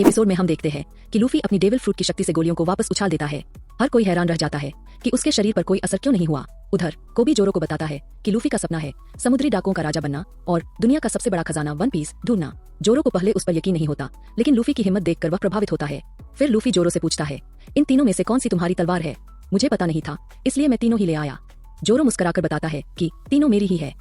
Episode में हम देखते हैं कि लूफी अपनी डेविल फ्रूट की शक्ति से गोलियों को वापस उछाल देता है। हर कोई हैरान रह जाता है कि उसके शरीर पर कोई असर क्यों नहीं हुआ। उधर कोबी जोरो को बताता है कि लूफी का सपना है समुद्री डाकुओं का राजा बनना और दुनिया का सबसे बड़ा खजाना वन पीस ढूंढना। जोरो को पहले उस पर यकीन नहीं होता, लेकिन लूफी की हिम्मत देखकर वह प्रभावित होता है। फिर लूफी जोरो से पूछता है, इन तीनों में से कौन सी तुम्हारी तलवार है? मुझे पता नहीं था, इसलिए मैं तीनों ही ले आया। जोरो मुस्कुराकर बताता है कि तीनों मेरी ही है,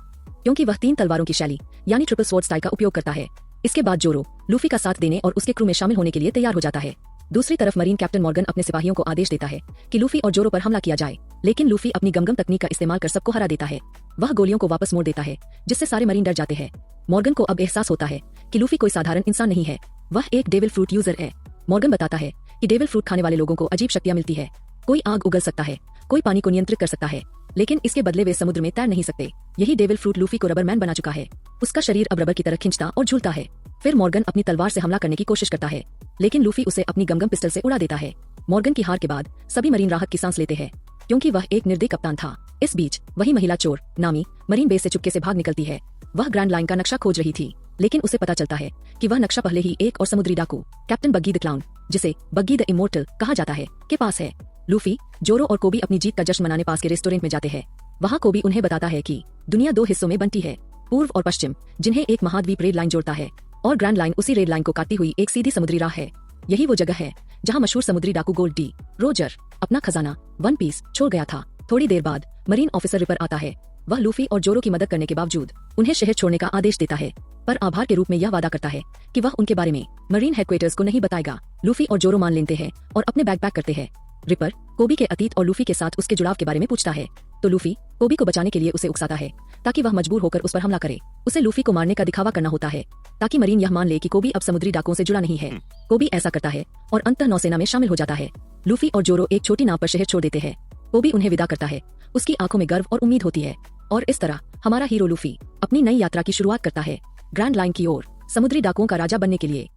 क्योंकि वह 3 तलवारों की शैली यानी ट्रिपल स्वॉर्ड स्टाइल का उपयोग करता है। इसके बाद जोरो लूफी का साथ देने और उसके क्रू में शामिल होने के लिए तैयार हो जाता है। दूसरी तरफ मरीन कैप्टन मॉर्गन अपने सिपाहियों को आदेश देता है कि लूफी और जोरो पर हमला किया जाए, लेकिन लूफी अपनी गमगम तकनीक का इस्तेमाल कर सबको हरा देता है। वह गोलियों को वापस मोड़ देता है, जिससे सारे मरीन डर जाते हैं। मॉर्गन को अब एहसास होता है कि लूफी कोई साधारण इंसान नहीं है, वह एक डेविल फ्रूट यूजर है। मॉर्गन बताता है कि डेविल फ्रूट खाने वाले लोगों को अजीब शक्तियां मिलती है। कोई आग उगल सकता है, कोई पानी को नियंत्रित कर सकता है, लेकिन इसके बदले वे समुद्र में तैर नहीं सकते। यही डेविल फ्रूट लूफी को रबर मैन बना चुका है। उसका शरीर अब रबर की तरह खिंचता और झूलता है। फिर मॉर्गन अपनी तलवार से हमला करने की कोशिश करता है, लेकिन लूफी उसे अपनी गमगम पिस्टल से उड़ा देता है। मॉर्गन की हार के बाद सभी मरीन राहत की सांस लेते हैं, क्योंकि वह एक निर्दयी कप्तान था। इस बीच वही महिला चोर नामी मरीन बेस से चुपके से भाग निकलती है। वह ग्रैंड लाइन का नक्शा खोज रही थी, लेकिन उसे पता चलता है कि वह नक्शा पहले ही एक और समुद्री डाकू कैप्टन बग्गी द क्लाउन, जिसे बग्गी द इमोर्टल कहा जाता है, के पास है। लूफी, जोरो और कोबी अपनी जीत का जश्न मनाने पास के रेस्टोरेंट में जाते हैं। वहाँ कोबी उन्हें बताता है कि दुनिया 2 हिस्सों में बनती है, पूर्व और पश्चिम, जिन्हें एक महाद्वीप रेड लाइन जोड़ता है, और ग्रैंड लाइन उसी रेड लाइन को काटती हुई एक सीधी समुद्री राह है। यही वो जगह है जहाँ मशहूर समुद्री डाकू गोल्ड डी रोजर अपना खजाना वन पीस छोड़ गया था। थोड़ी देर बाद मरीन ऑफिसर रिपर आता है। वह लूफी और जोरो की मदद करने के बावजूद उन्हें शहर छोड़ने का आदेश देता है, पर आभार के रूप में यह वादा करता है कि वह उनके बारे में मरीन हेडक्वार्टर्स को नहीं बताएगा। लूफी और जोरो मान लेते हैं और अपने बैग पैक करते हैं। रिपर कोबी के अतीत और लूफी के साथ उसके जुड़ाव के बारे में पूछता है, तो लूफी कोबी को बचाने के लिए उसे उकसाता है ताकि वह मजबूर होकर उस पर हमला करे। उसे लूफी को मारने का दिखावा करना होता है ताकि मरीन यह मान ले कि कोबी अब समुद्री डाकुओं से जुड़ा नहीं है। कोबी ऐसा करता है और अंततः नौसेना में शामिल हो जाता है। लूफी और जोरो एक छोटी नाव पर शहर छोड़ देते हैं। कोबी उन्हें विदा करता है, उसकी आंखों में गर्व और उम्मीद होती है। और इस तरह हमारा हीरो लूफी अपनी नई यात्रा की शुरुआत करता है, ग्रैंड लाइन की ओर, समुद्री डाकुओं का राजा बनने के लिए।